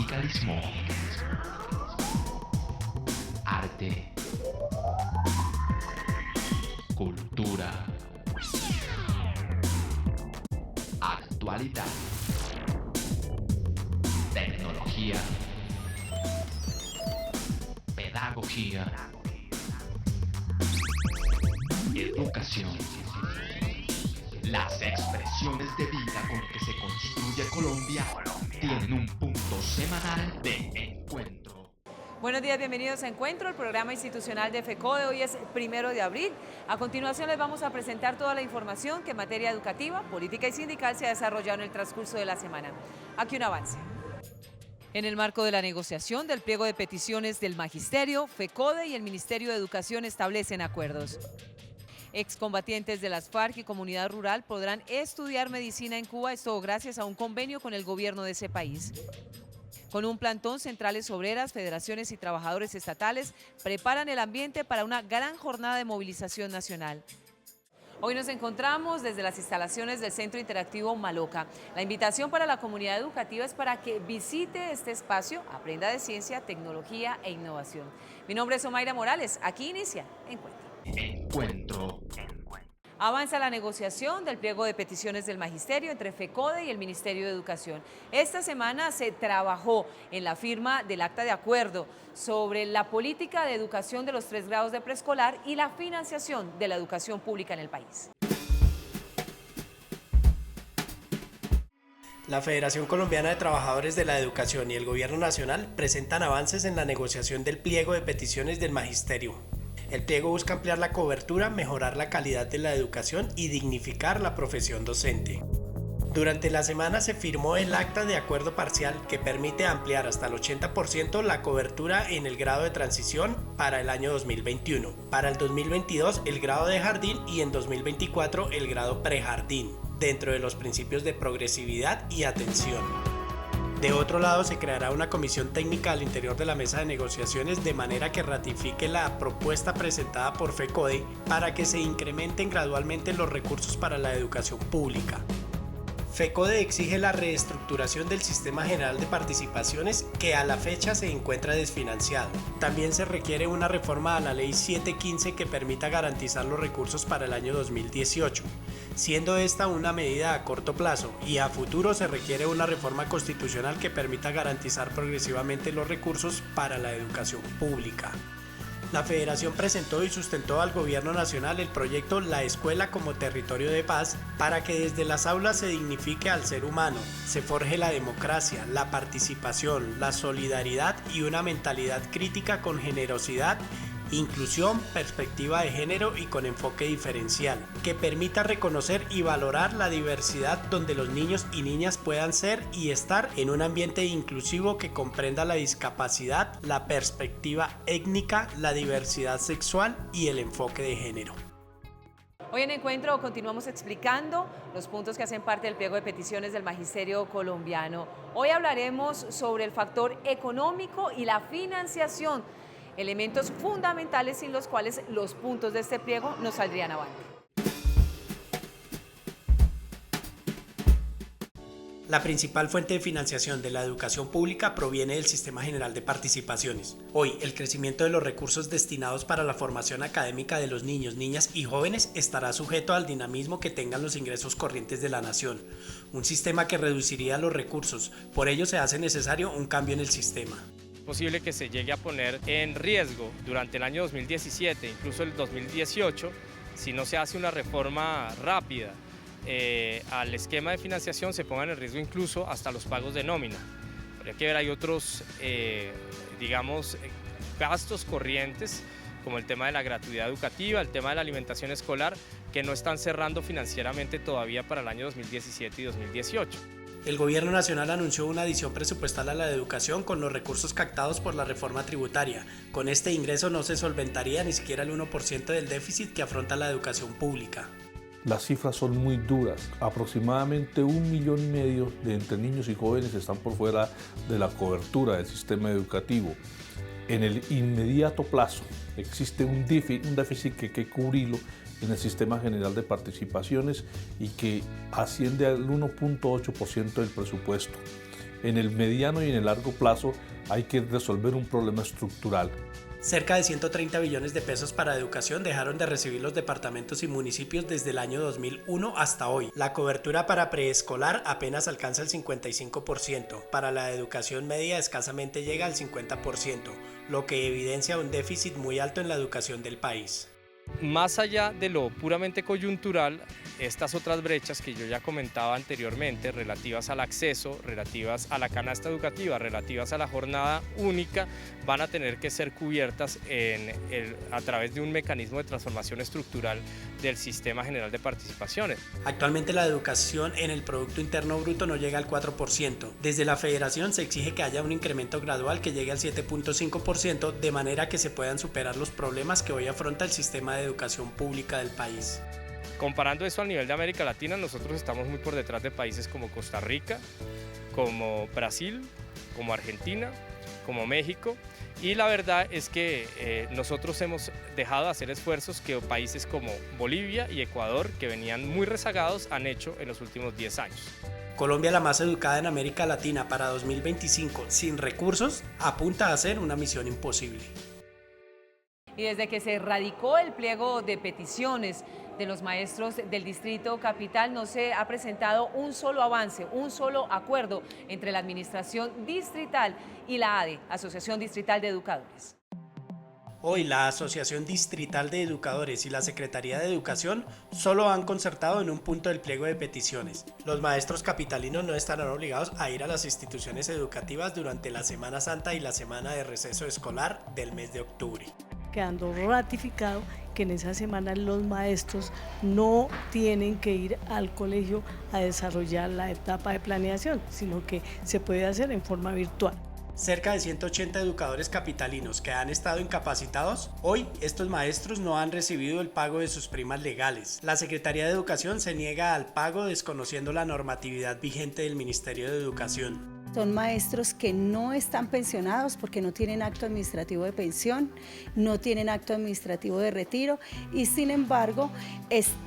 Sindicalismo. Arte. Cultura. Actualidad. Tecnología. Pedagogía. Educación. Las expresiones de vida con que se construye Colombia tienen un punto semanal de encuentro. Buenos días, bienvenidos a Encuentro, el programa institucional de FECODE. Hoy es 1 de abril. A continuación les vamos a presentar toda la información que en materia educativa, política y sindical se ha desarrollado en el transcurso de la semana. Aquí un avance. En el marco de la negociación del pliego de peticiones del Magisterio, FECODE y el Ministerio de Educación establecen acuerdos. Excombatientes de las FARC y comunidad rural podrán estudiar medicina en Cuba, esto gracias a un convenio con el gobierno de ese país. Con un plantón, centrales obreras, federaciones y trabajadores estatales preparan el ambiente para una gran jornada de movilización nacional. Hoy nos encontramos desde las instalaciones del Centro Interactivo Maloca. La invitación para la comunidad educativa es para que visite este espacio, aprenda de ciencia, tecnología e innovación. Mi nombre es Omaira Morales. Aquí inicia Encuentro. Avanza la negociación del pliego de peticiones del Magisterio entre FECODE y el Ministerio de Educación. Esta semana se trabajó en la firma del acta de acuerdo sobre la política de educación de los 3 grados de preescolar y la financiación de la educación pública en el país. La Federación Colombiana de Trabajadores de la Educación y el Gobierno Nacional presentan avances en la negociación del pliego de peticiones del Magisterio. El pliego busca ampliar la cobertura, mejorar la calidad de la educación y dignificar la profesión docente. Durante la semana se firmó el acta de acuerdo parcial que permite ampliar hasta el 80% la cobertura en el grado de transición para el año 2021, para el 2022 el grado de jardín y en 2024 el grado prejardín, dentro de los principios de progresividad y atención. De otro lado, se creará una comisión técnica al interior de la mesa de negociaciones de manera que ratifique la propuesta presentada por FECODE para que se incrementen gradualmente los recursos para la educación pública. FECODE exige la reestructuración del Sistema General de Participaciones que a la fecha se encuentra desfinanciado. También se requiere una reforma a la Ley 715 que permita garantizar los recursos para el año 2018. Siendo esta una medida a corto plazo y a futuro se requiere una reforma constitucional que permita garantizar progresivamente los recursos para la educación pública. La Federación presentó y sustentó al Gobierno Nacional el proyecto La Escuela como Territorio de Paz para que desde las aulas se dignifique al ser humano, se forje la democracia, la participación, la solidaridad y una mentalidad crítica con generosidad, inclusión, perspectiva de género y con enfoque diferencial, que permita reconocer y valorar la diversidad donde los niños y niñas puedan ser y estar en un ambiente inclusivo que comprenda la discapacidad, la perspectiva étnica, la diversidad sexual y el enfoque de género. Hoy en Encuentro continuamos explicando los puntos que hacen parte del pliego de peticiones del Magisterio colombiano. Hoy hablaremos sobre el factor económico y la financiación, elementos fundamentales sin los cuales los puntos de este pliego no saldrían avante. La principal fuente de financiación de la educación pública proviene del Sistema General de Participaciones. Hoy, el crecimiento de los recursos destinados para la formación académica de los niños, niñas y jóvenes estará sujeto al dinamismo que tengan los ingresos corrientes de la nación, un sistema que reduciría los recursos, por ello se hace necesario un cambio en el sistema. Posible que se llegue a poner en riesgo durante el año 2017, incluso el 2018, si no se hace una reforma rápida al esquema de financiación, se pongan en riesgo incluso hasta los pagos de nómina. Habría que ver, hay otros, gastos corrientes, como el tema de la gratuidad educativa, el tema de la alimentación escolar, que no están cerrando financieramente todavía para el año 2017 y 2018. El Gobierno Nacional anunció una adición presupuestal a la educación con los recursos captados por la reforma tributaria. Con este ingreso no se solventaría ni siquiera el 1% del déficit que afronta la educación pública. Las cifras son muy duras. Aproximadamente 1,5 millones de entre niños y jóvenes están por fuera de la cobertura del sistema educativo. En el inmediato plazo existe un déficit que hay que cubrirlo en el Sistema General de Participaciones y que asciende al 1,8% del presupuesto. en el mediano y en el largo plazo hay que resolver un problema estructural. Cerca de 130 billones de pesos para educación dejaron de recibir los departamentos y municipios desde el año 2001 hasta hoy. La cobertura para preescolar apenas alcanza el 55%, para la educación media escasamente llega al 50%, lo que evidencia un déficit muy alto en la educación del país. Más allá de lo puramente coyuntural, estas otras brechas que yo ya comentaba anteriormente, relativas al acceso, relativas a la canasta educativa, relativas a la jornada única, van a tener que ser cubiertas a través de un mecanismo de transformación estructural del Sistema General de Participaciones. Actualmente la educación en el Producto Interno Bruto no llega al 4%. Desde la Federación se exige que haya un incremento gradual que llegue al 7.5%, de manera que se puedan superar los problemas que hoy afronta el sistema de educación pública del país. Comparando eso al nivel de América Latina, nosotros estamos muy por detrás de países como Costa Rica, como Brasil, como Argentina, como México, y la verdad es que nosotros hemos dejado de hacer esfuerzos que países como Bolivia y Ecuador, que venían muy rezagados, han hecho en los últimos 10 años. Colombia, la más educada en América Latina para 2025, sin recursos, apunta a ser una misión imposible. Y desde que se radicó el pliego de peticiones de los maestros del Distrito Capital, no se ha presentado un solo avance, un solo acuerdo entre la Administración Distrital y la ADE, Asociación Distrital de Educadores. Hoy la Asociación Distrital de Educadores y la Secretaría de Educación solo han concertado en un punto del pliego de peticiones. Los maestros capitalinos no estarán obligados a ir a las instituciones educativas durante la Semana Santa y la semana de receso escolar del mes de octubre. Quedando ratificado que en esa semana los maestros no tienen que ir al colegio a desarrollar la etapa de planeación, sino que se puede hacer en forma virtual. Cerca de 180 educadores capitalinos que han estado incapacitados, hoy estos maestros no han recibido el pago de sus primas legales. La Secretaría de Educación se niega al pago desconociendo la normatividad vigente del Ministerio de Educación. Son maestros que no están pensionados porque no tienen acto administrativo de pensión, no tienen acto administrativo de retiro y sin embargo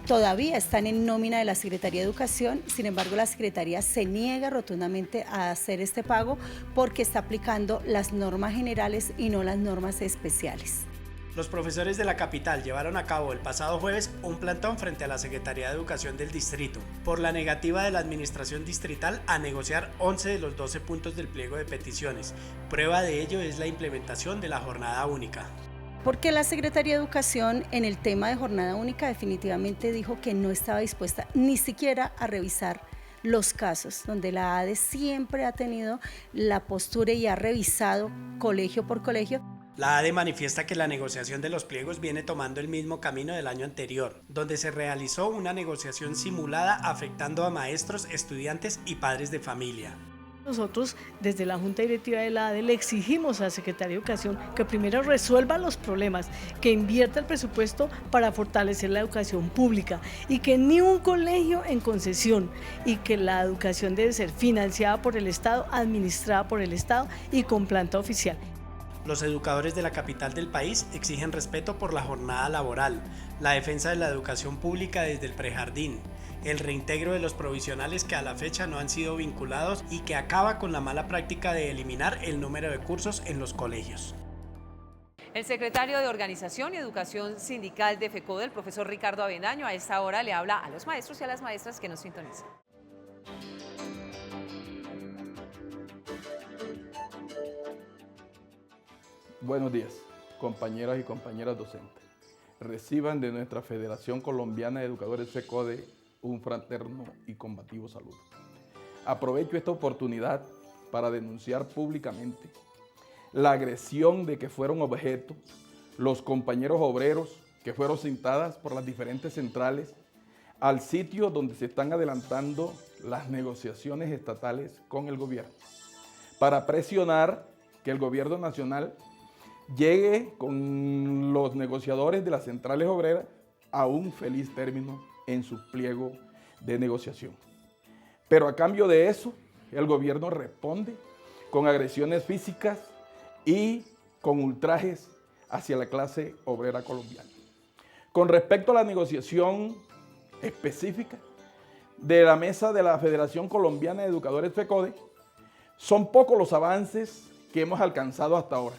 todavía están en nómina de la Secretaría de Educación. Sin embargo, la Secretaría se niega rotundamente a hacer este pago porque está aplicando las normas generales y no las normas especiales. Los profesores de la capital llevaron a cabo el pasado jueves un plantón frente a la Secretaría de Educación del distrito por la negativa de la administración distrital a negociar 11 de los 12 puntos del pliego de peticiones. Prueba de ello es la implementación de la jornada única. Porque la Secretaría de Educación en el tema de jornada única definitivamente dijo que no estaba dispuesta ni siquiera a revisar los casos donde la ADE siempre ha tenido la postura y ha revisado colegio por colegio. La ADE manifiesta que la negociación de los pliegos viene tomando el mismo camino del año anterior, donde se realizó una negociación simulada afectando a maestros, estudiantes y padres de familia. Nosotros, desde la Junta Directiva de la ADE, le exigimos a la Secretaría de Educación que primero resuelva los problemas, que invierta el presupuesto para fortalecer la educación pública y que ni un colegio en concesión y que la educación debe ser financiada por el Estado, administrada por el Estado y con planta oficial. Los educadores de la capital del país exigen respeto por la jornada laboral, la defensa de la educación pública desde el prejardín, el reintegro de los provisionales que a la fecha no han sido vinculados y que acaba con la mala práctica de eliminar el número de cursos en los colegios. El secretario de Organización y Educación Sindical de FECODE, el profesor Ricardo Avendaño, a esta hora le habla a los maestros y a las maestras que nos sintonizan. Buenos días, compañeras y compañeras docentes. Reciban de nuestra Federación Colombiana de Educadores FECODE un fraterno y combativo saludo. Aprovecho esta oportunidad para denunciar públicamente la agresión de que fueron objeto los compañeros obreros que fueron citadas por las diferentes centrales al sitio donde se están adelantando las negociaciones estatales con el gobierno, para presionar que el gobierno nacional llegue con los negociadores de las centrales obreras a un feliz término en su pliego de negociación. Pero a cambio de eso, el gobierno responde con agresiones físicas y con ultrajes hacia la clase obrera colombiana. Con respecto a la negociación específica de la mesa de la Federación Colombiana de Educadores FECODE, Son pocos los avances que hemos alcanzado hasta ahora.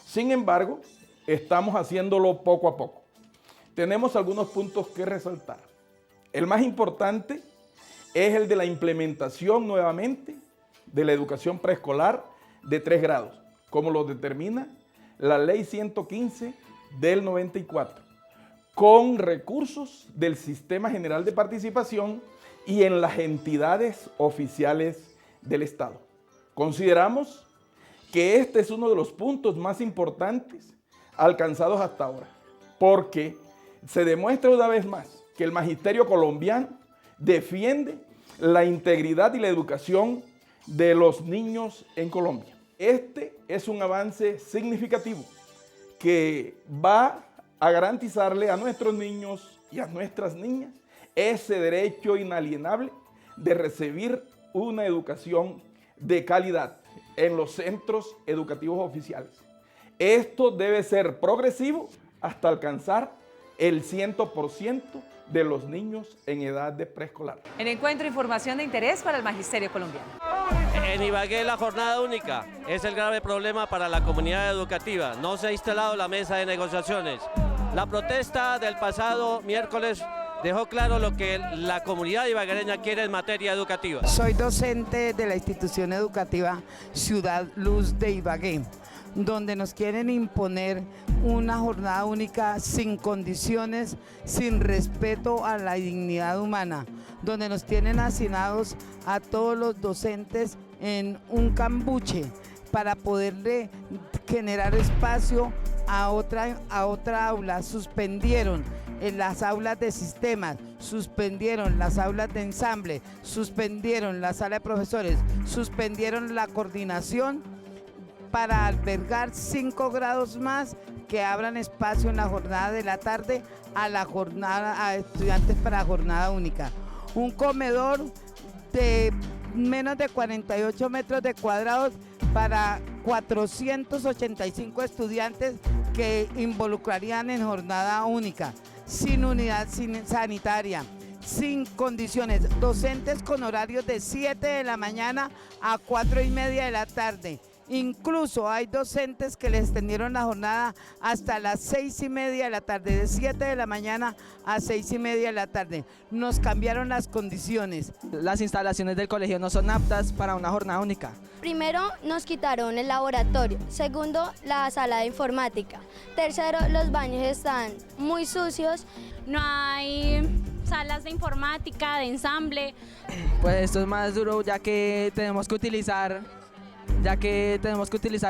Sin embargo, estamos haciéndolo poco a poco. Tenemos algunos puntos que resaltar. El más importante es el de la implementación nuevamente de la educación preescolar de 3 grados, como lo determina la Ley 115 del 94, con recursos del Sistema General de Participación y en las entidades oficiales del Estado. Consideramos que este es uno de los puntos más importantes alcanzados hasta ahora, porque se demuestra una vez más que el magisterio colombiano defiende la integridad y la educación de los niños en Colombia. Este es un avance significativo que va a garantizarle a nuestros niños y a nuestras niñas ese derecho inalienable de recibir una educación de calidad en los centros educativos oficiales. Esto debe ser progresivo hasta alcanzar el 100% de los niños en edad de preescolar. En encuentro, información de interés para el magisterio colombiano. En Ibagué la jornada única es el grave problema para la comunidad educativa. No se ha instalado la mesa de negociaciones. La protesta del pasado miércoles dejó claro lo que la comunidad ibaguereña quiere en materia educativa. Soy docente de la institución educativa Ciudad Luz de Ibagué, donde nos quieren imponer una jornada única sin condiciones, sin respeto a la dignidad humana, donde nos tienen hacinados a todos los docentes en un cambuche para poderle generar espacio a otra aula. Suspendieron en las aulas de sistemas, suspendieron las aulas de ensamble, suspendieron la sala de profesores, suspendieron la coordinación para albergar 5 grados más que abran espacio en la jornada de la tarde a estudiantes para jornada única. Un comedor de menos de 48 metros de cuadrados para 485 estudiantes que involucrarían en jornada única, sin unidad sanitaria, sin condiciones, docentes con horarios de 7 de la mañana a 4:30 de la tarde. Incluso hay docentes que les extendieron la jornada hasta las 6:30 de la tarde, de 7 de la mañana a 6:30 de la tarde. Nos cambiaron las condiciones. Las instalaciones del colegio no son aptas para una jornada única. Primero, nos quitaron el laboratorio. Segundo, la sala de informática. Tercero, los baños están muy sucios. No hay salas de informática, de ensamble. Pues esto es más duro ya que tenemos que utilizar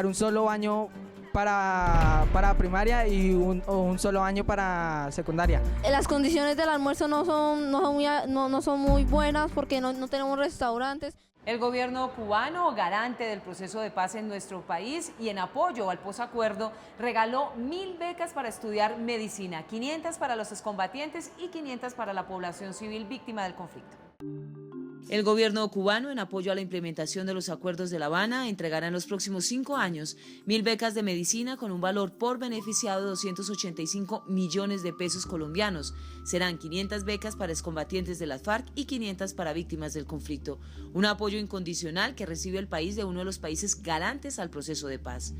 un solo baño para primaria y un solo baño para secundaria. Las condiciones del almuerzo no son muy buenas porque no tenemos restaurantes. El gobierno cubano, garante del proceso de paz en nuestro país y en apoyo al posacuerdo, regaló 1.000 becas para estudiar medicina, 500 para los excombatientes y 500 para la población civil víctima del conflicto. El gobierno cubano, en apoyo a la implementación de los acuerdos de La Habana, entregará en los próximos 5 años 1.000 becas de medicina con un valor por beneficiado de 285 millones de pesos colombianos. Serán 500 becas para excombatientes de las FARC y 500 para víctimas del conflicto. Un apoyo incondicional que recibe el país de uno de los países garantes al proceso de paz.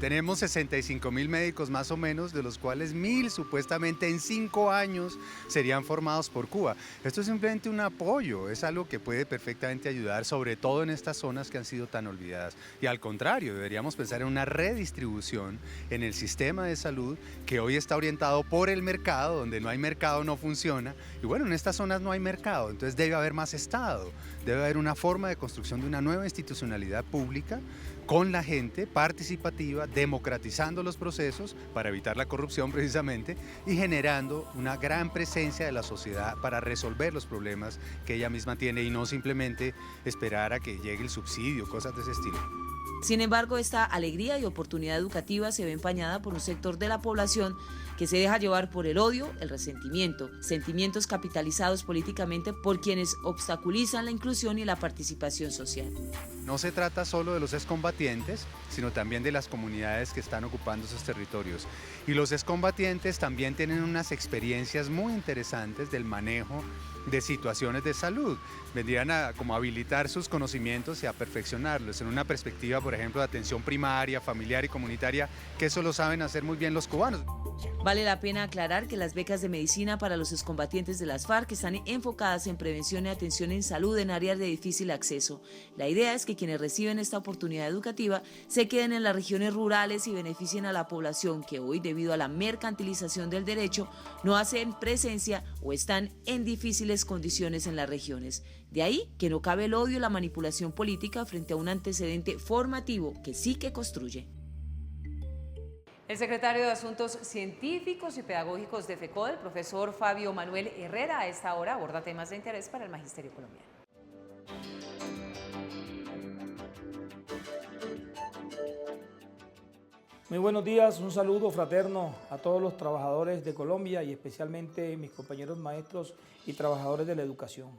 Tenemos 65.000 médicos más o menos, de los cuales 1.000 supuestamente en 5 años serían formados por Cuba. Esto es simplemente un apoyo, es algo que puede perfectamente ayudar, sobre todo en estas zonas que han sido tan olvidadas. Y al contrario, deberíamos pensar en una redistribución en el sistema de salud que hoy está orientado por el mercado, donde no hay mercado no funciona. Y bueno, en estas zonas no hay mercado, entonces debe haber más Estado, debe haber una forma de construcción de una nueva institucionalidad pública con la gente, participativa, democratizando los procesos para evitar la corrupción precisamente y generando una gran presencia de la sociedad para resolver los problemas que ella misma tiene y no simplemente esperar a que llegue el subsidio, cosas de ese estilo. Sin embargo, esta alegría y oportunidad educativa se ve empañada por un sector de la población que se deja llevar por el odio, el resentimiento, sentimientos capitalizados políticamente por quienes obstaculizan la inclusión y la participación social. No se trata solo de los excombatientes, sino también de las comunidades que están ocupando esos territorios. Y los excombatientes también tienen unas experiencias muy interesantes del manejo de situaciones de salud. Vendrían a como habilitar sus conocimientos y a perfeccionarlos en una perspectiva, por ejemplo, de atención primaria, familiar y comunitaria, que eso lo saben hacer muy bien los cubanos. Vale la pena aclarar que las becas de medicina para los excombatientes de las FARC están enfocadas en prevención y atención en salud en áreas de difícil acceso. La idea es que quienes reciben esta oportunidad educativa se queden en las regiones rurales y beneficien a la población que hoy, debido a la mercantilización del derecho, no hacen presencia o están en difíciles condiciones en las regiones. De ahí que no cabe el odio y la manipulación política frente a un antecedente formativo que sí que construye. El secretario de Asuntos Científicos y Pedagógicos de FECODE, el profesor Fabio Manuel Herrera, a esta hora aborda temas de interés para el magisterio colombiano. Muy buenos días, un saludo fraterno a todos los trabajadores de Colombia y especialmente mis compañeros maestros y trabajadores de la educación.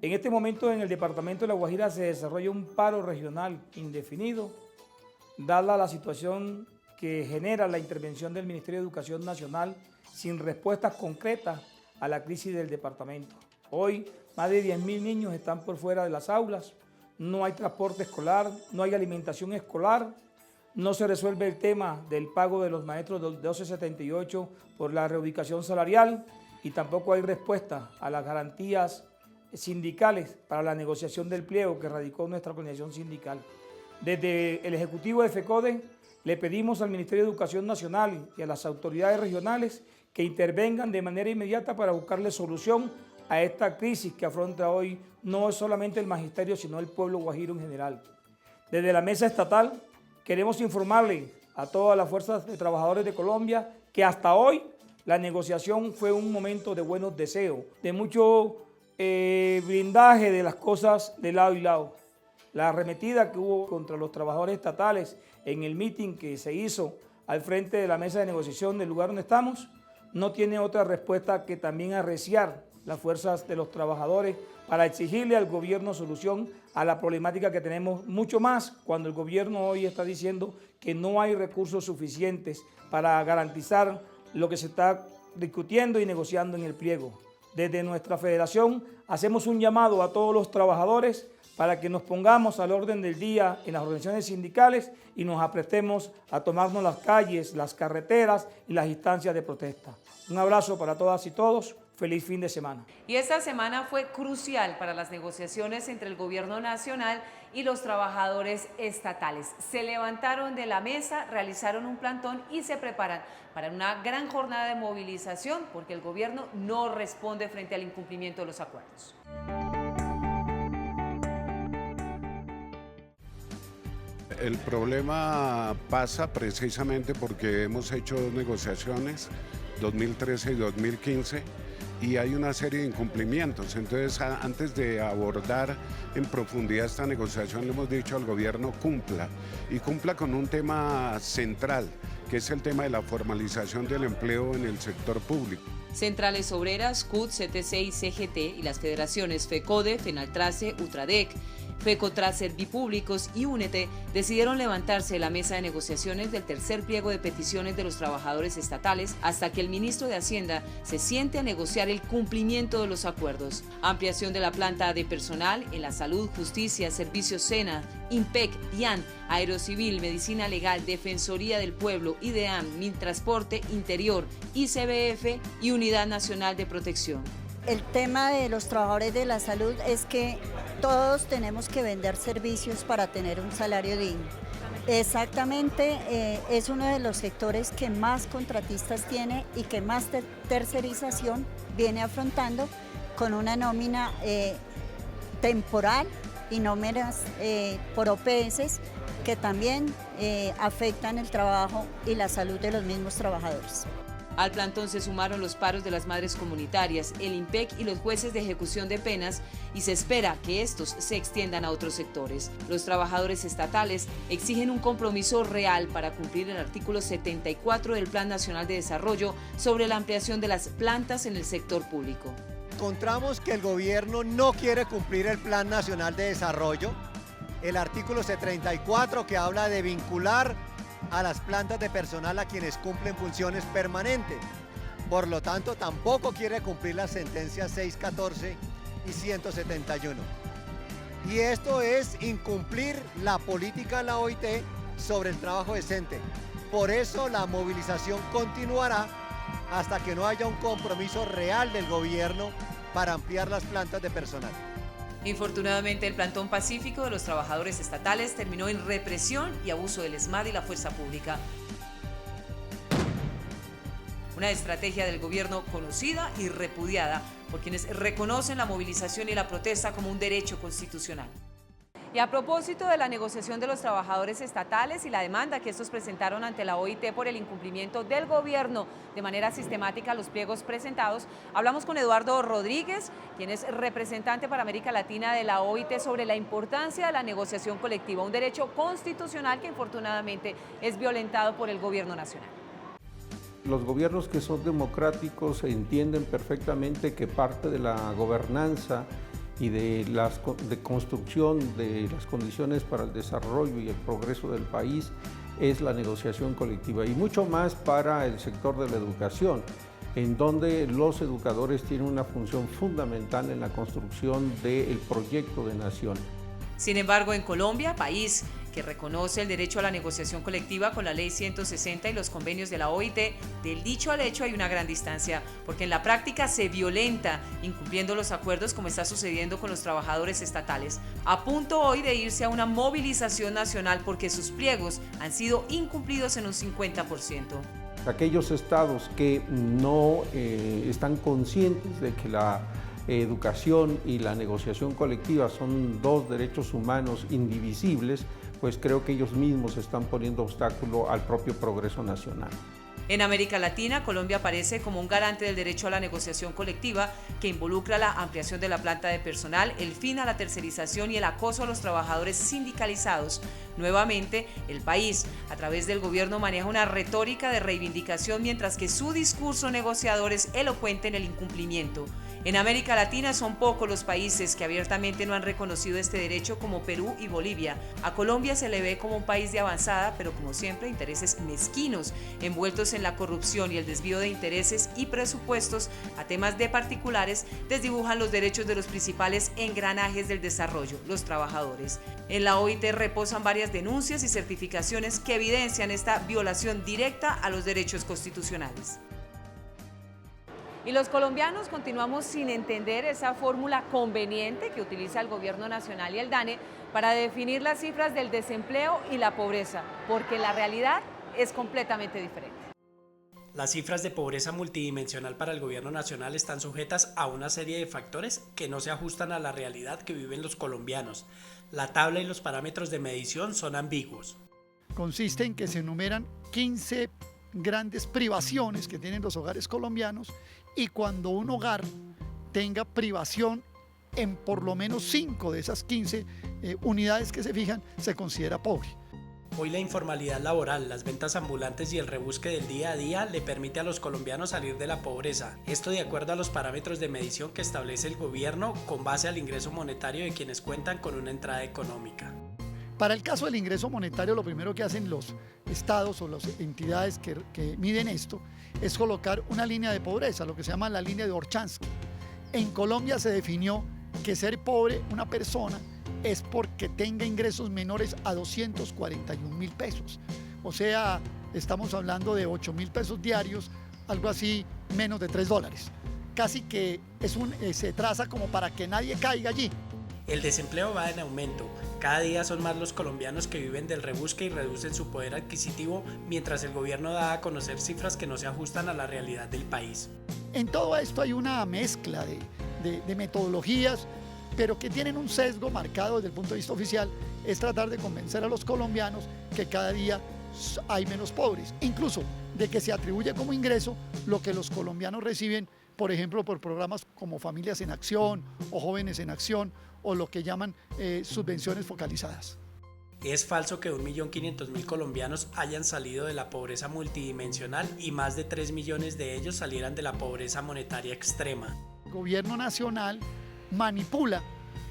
En este momento en el departamento de La Guajira se desarrolla un paro regional indefinido, dada la situación que genera la intervención del Ministerio de Educación Nacional sin respuestas concretas a la crisis del departamento. Hoy más de 10.000 niños están por fuera de las aulas, no hay transporte escolar, no hay alimentación escolar, no se resuelve el tema del pago de los maestros del 1278 por la reubicación salarial y tampoco hay respuesta a las garantías sindicales para la negociación del pliego que radicó nuestra organización sindical. Desde el Ejecutivo de FECODE le pedimos al Ministerio de Educación Nacional y a las autoridades regionales que intervengan de manera inmediata para buscarle solución a esta crisis que afronta hoy no solamente el magisterio, sino el pueblo guajiro en general. Desde la mesa estatal queremos informarle a todas las fuerzas de trabajadores de Colombia que hasta hoy la negociación fue un momento de buenos deseos, de mucho blindaje de las cosas de lado y lado. La arremetida que hubo contra los trabajadores estatales en el meeting que se hizo al frente de la mesa de negociación del lugar donde estamos, no tiene otra respuesta que también arreciar las fuerzas de los trabajadores para exigirle al gobierno solución a la problemática que tenemos, mucho más cuando el gobierno hoy está diciendo que no hay recursos suficientes para garantizar lo que se está discutiendo y negociando en el pliego. Desde nuestra federación hacemos un llamado a todos los trabajadores para que nos pongamos al orden del día en las organizaciones sindicales y nos aprestemos a tomarnos las calles, las carreteras y las instancias de protesta. Un abrazo para todas y todos. Feliz fin de semana. Y esta semana fue crucial para las negociaciones entre el gobierno nacional y los trabajadores estatales. Se levantaron de la mesa, realizaron un plantón y se preparan para una gran jornada de movilización porque el gobierno no responde frente al incumplimiento de los acuerdos. El problema pasa precisamente porque hemos hecho dos negociaciones, 2013 y 2015, y hay una serie de incumplimientos. Entonces, antes de abordar en profundidad esta negociación, le hemos dicho al gobierno cumpla, y cumpla con un tema central, que es el tema de la formalización del empleo en el sector público. Centrales Obreras, CUT, CTC y CGT y las federaciones FECODE, FENALTRACE, UTRADEC, FECOTRAS, Servipúblicos y Únete decidieron levantarse de la mesa de negociaciones del tercer pliego de peticiones de los trabajadores estatales hasta que el ministro de Hacienda se siente a negociar el cumplimiento de los acuerdos. Ampliación de la planta de personal en la salud, justicia, servicios SENA, IMPEC, DIAN, Aerocivil, Medicina Legal, Defensoría del Pueblo, IDEAM, Mintransporte, Interior, ICBF y Unidad Nacional de Protección. El tema de los trabajadores de la salud es que todos tenemos que vender servicios para tener un salario digno. Exactamente, es uno de los sectores que más contratistas tiene y que más tercerización viene afrontando con una nómina temporal y nóminas por OPS que también afectan el trabajo y la salud de los mismos trabajadores. Al plantón se sumaron los paros de las madres comunitarias, el IMPEC y los jueces de ejecución de penas, y se espera que estos se extiendan a otros sectores. Los trabajadores estatales exigen un compromiso real para cumplir el artículo 74 del Plan Nacional de Desarrollo sobre la ampliación de las plantas en el sector público. Encontramos que el gobierno no quiere cumplir el Plan Nacional de Desarrollo, el artículo 74 que habla de vincular a las plantas de personal a quienes cumplen funciones permanentes. Por lo tanto, tampoco quiere cumplir las sentencias 614 y 171. Y esto es incumplir la política de la OIT sobre el trabajo decente. Por eso la movilización continuará hasta que no haya un compromiso real del gobierno para ampliar las plantas de personal. Infortunadamente, el plantón pacífico de los trabajadores estatales terminó en represión y abuso del ESMAD y la fuerza pública. Una estrategia del gobierno conocida y repudiada por quienes reconocen la movilización y la protesta como un derecho constitucional. Y a propósito de la negociación de los trabajadores estatales y la demanda que estos presentaron ante la OIT por el incumplimiento del gobierno de manera sistemática a los pliegos presentados, hablamos con Eduardo Rodríguez, quien es representante para América Latina de la OIT, sobre la importancia de la negociación colectiva, un derecho constitucional que infortunadamente es violentado por el gobierno nacional. Los gobiernos que son democráticos entienden perfectamente que parte de la gobernanza y de construcción de las condiciones para el desarrollo y el progreso del país es la negociación colectiva, y mucho más para el sector de la educación, en donde los educadores tienen una función fundamental en la construcción del proyecto de nación. Sin embargo, en Colombia, país que reconoce el derecho a la negociación colectiva con la Ley 160 y los convenios de la OIT, del dicho al hecho hay una gran distancia, porque en la práctica se violenta, incumpliendo los acuerdos, como está sucediendo con los trabajadores estatales, a punto hoy de irse a una movilización nacional porque sus pliegos han sido incumplidos en un 50%. Aquellos estados que no están conscientes de que la educación y la negociación colectiva son dos derechos humanos indivisibles, pues creo que ellos mismos están poniendo obstáculo al propio progreso nacional. En América Latina, Colombia aparece como un garante del derecho a la negociación colectiva que involucra la ampliación de la planta de personal, el fin a la tercerización y el acoso a los trabajadores sindicalizados. Nuevamente, el país, a través del gobierno, maneja una retórica de reivindicación, mientras que su discurso negociador es elocuente en el incumplimiento. En América Latina son pocos los países que abiertamente no han reconocido este derecho, como Perú y Bolivia. A Colombia se le ve como un país de avanzada, pero como siempre, intereses mezquinos, envueltos en la corrupción y el desvío de intereses y presupuestos a temas de particulares, desdibujan los derechos de los principales engranajes del desarrollo, los trabajadores. En la OIT reposan varias denuncias y certificaciones que evidencian esta violación directa a los derechos constitucionales. Y los colombianos continuamos sin entender esa fórmula conveniente que utiliza el gobierno nacional y el DANE para definir las cifras del desempleo y la pobreza, porque la realidad es completamente diferente. Las cifras de pobreza multidimensional para el gobierno nacional están sujetas a una serie de factores que no se ajustan a la realidad que viven los colombianos. La tabla y los parámetros de medición son ambiguos. Consiste en que se enumeran 15 grandes privaciones que tienen los hogares colombianos, y cuando un hogar tenga privación en por lo menos 5 de esas 15 unidades que se fijan, se considera pobre. Hoy la informalidad laboral, las ventas ambulantes y el rebusque del día a día le permite a los colombianos salir de la pobreza. Esto de acuerdo a los parámetros de medición que establece el gobierno con base al ingreso monetario de quienes cuentan con una entrada económica. Para el caso del ingreso monetario, lo primero que hacen los estados o las entidades que miden esto es colocar una línea de pobreza, lo que se llama la línea de Orchansky. En Colombia se definió que ser pobre una persona es porque tenga ingresos menores a 241.000 pesos. O sea, estamos hablando de 8.000 pesos diarios, algo así, menos de $3. Casi que se traza como para que nadie caiga allí. El desempleo va en aumento. Cada día son más los colombianos que viven del rebusque y reducen su poder adquisitivo, mientras el gobierno da a conocer cifras que no se ajustan a la realidad del país. En todo esto hay una mezcla de metodologías, pero que tienen un sesgo marcado desde el punto de vista oficial, es tratar de convencer a los colombianos que cada día hay menos pobres, incluso de que se atribuye como ingreso lo que los colombianos reciben, por ejemplo, por programas como Familias en Acción o Jóvenes en Acción o lo que llaman subvenciones focalizadas. Es falso que 1.500.000 colombianos hayan salido de la pobreza multidimensional y más de 3 millones de ellos salieran de la pobreza monetaria extrema. El gobierno nacional manipula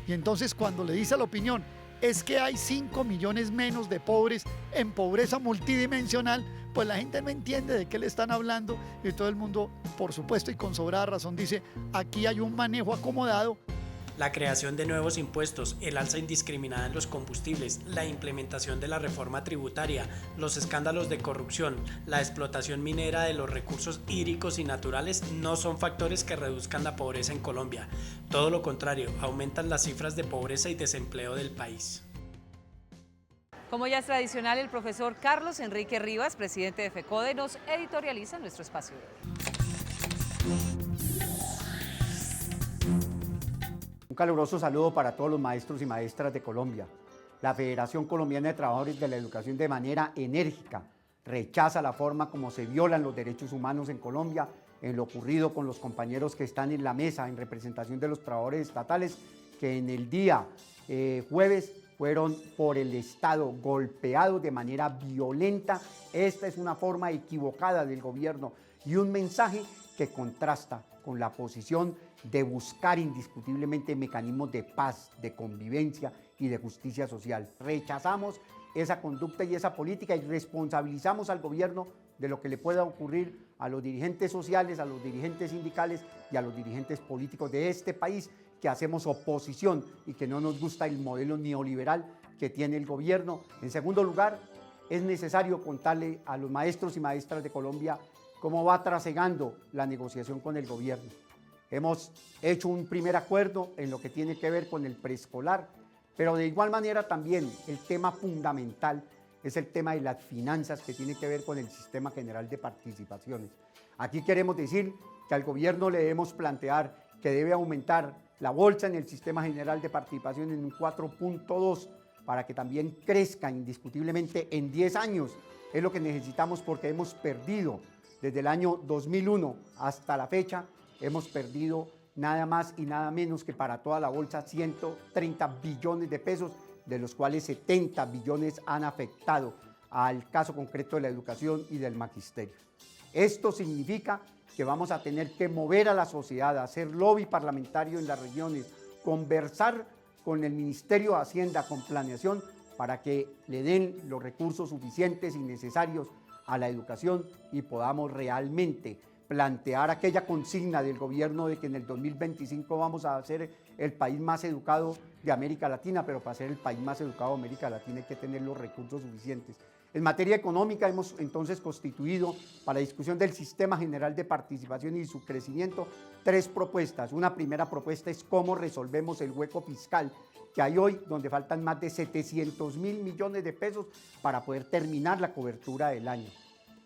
y entonces cuando le dice a la opinión es que hay 5 millones menos de pobres en pobreza multidimensional, pues la gente no entiende de qué le están hablando y todo el mundo, por supuesto y con sobrada razón, dice aquí hay un manejo acomodado. La creación de nuevos impuestos, el alza indiscriminada en los combustibles, la implementación de la reforma tributaria, los escándalos de corrupción, la explotación minera de los recursos hídricos y naturales no son factores que reduzcan la pobreza en Colombia. Todo lo contrario, aumentan las cifras de pobreza y desempleo del país. Como ya es tradicional, el profesor Carlos Enrique Rivas, presidente de FECODE, nos editorializa nuestro espacio de hoy. Un caluroso saludo para todos los maestros y maestras de Colombia. La Federación Colombiana de Trabajadores de la Educación de manera enérgica rechaza la forma como se violan los derechos humanos en Colombia en lo ocurrido con los compañeros que están en la mesa en representación de los trabajadores estatales que en el día jueves fueron por el Estado golpeados de manera violenta. Esta es una forma equivocada del gobierno y un mensaje que contrasta con la posición de buscar indiscutiblemente mecanismos de paz, de convivencia y de justicia social. Rechazamos esa conducta y esa política y responsabilizamos al gobierno de lo que le pueda ocurrir a los dirigentes sociales, a los dirigentes sindicales y a los dirigentes políticos de este país que hacemos oposición y que no nos gusta el modelo neoliberal que tiene el gobierno. En segundo lugar, es necesario contarle a los maestros y maestras de Colombia cómo va trasegando la negociación con el gobierno. Hemos hecho un primer acuerdo en lo que tiene que ver con el preescolar, pero de igual manera también el tema fundamental es el tema de las finanzas que tiene que ver con el Sistema General de Participaciones. Aquí queremos decir que al gobierno le debemos plantear que debe aumentar la bolsa en el Sistema General de Participación en un 4.2 para que también crezca indiscutiblemente en 10 años. Es lo que necesitamos porque hemos perdido desde el año 2001 hasta la fecha. Hemos perdido nada más y nada menos que para toda la bolsa 130 billones de pesos, de los cuales 70 billones han afectado al caso concreto de la educación y del magisterio. Esto significa que vamos a tener que mover a la sociedad, hacer lobby parlamentario en las regiones, conversar con el Ministerio de Hacienda, con planeación, para que le den los recursos suficientes y necesarios a la educación y podamos realmente plantear aquella consigna del gobierno de que en el 2025 vamos a ser el país más educado de América Latina, pero para ser el país más educado de América Latina hay que tener los recursos suficientes. En materia económica hemos entonces constituido para discusión del Sistema General de Participación y su crecimiento 3 propuestas. Una primera propuesta es cómo resolvemos el hueco fiscal que hay hoy, donde faltan más de 700.000 millones de pesos para poder terminar la cobertura del año.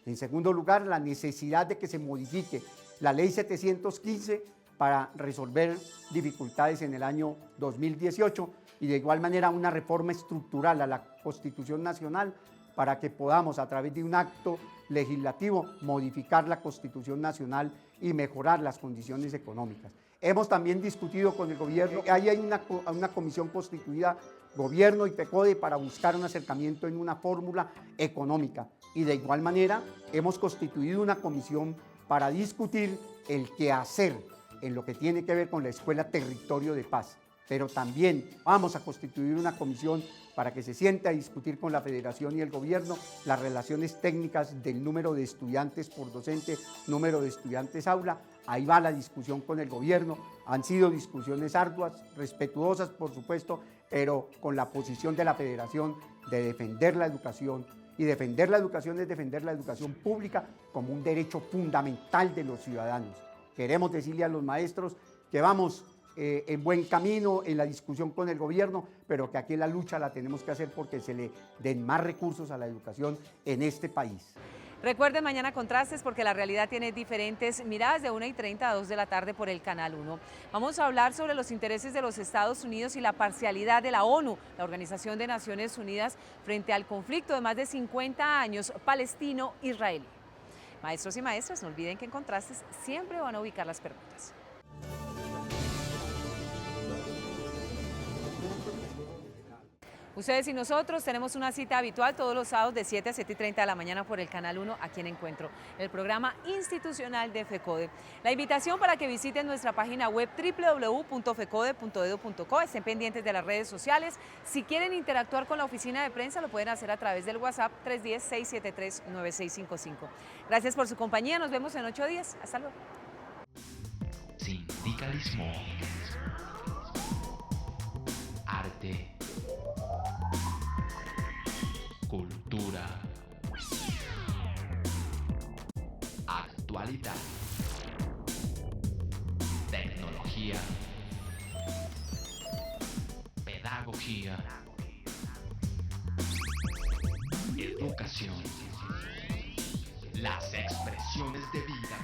En segundo lugar, la necesidad de que se modifique la Ley 715 para resolver dificultades en el año 2018 y de igual manera una reforma estructural a la Constitución Nacional para que podamos a través de un acto legislativo modificar la Constitución Nacional y mejorar las condiciones económicas. Hemos también discutido con el gobierno, ahí hay una comisión constituida, gobierno y FECODE, para buscar un acercamiento en una fórmula económica. Y de igual manera hemos constituido una comisión para discutir el quehacer en lo que tiene que ver con la Escuela Territorio de Paz. Pero también vamos a constituir una comisión para que se siente a discutir con la Federación y el gobierno las relaciones técnicas del número de estudiantes por docente, número de estudiantes aula. Ahí va la discusión con el gobierno. Han sido discusiones arduas, respetuosas por supuesto, pero con la posición de la Federación de defender la educación. Y defender la educación es defender la educación pública como un derecho fundamental de los ciudadanos. Queremos decirle a los maestros que vamos en buen camino en la discusión con el gobierno, pero que aquí la lucha la tenemos que hacer porque se le den más recursos a la educación en este país. Recuerden mañana Contrastes porque la realidad tiene diferentes miradas de 1:30 a 2 de la tarde por el Canal 1. Vamos a hablar sobre los intereses de los Estados Unidos y la parcialidad de la ONU, la Organización de Naciones Unidas, frente al conflicto de más de 50 años palestino-israelí. Maestros y maestras, no olviden que en Contrastes siempre van a ubicar las preguntas. Ustedes y nosotros tenemos una cita habitual todos los sábados de 7 a 7:30 de la mañana por el Canal 1 aquí en Encuentro, el programa institucional de FECODE. La invitación para que visiten nuestra página web www.fecode.edu.co, estén pendientes de las redes sociales. Si quieren interactuar con la oficina de prensa lo pueden hacer a través del WhatsApp 310-673-9655. Gracias por su compañía, nos vemos en 8 días. Hasta luego. Sindicalismo. Arte. Cultura, actualidad, tecnología, pedagogía, educación, las expresiones de vida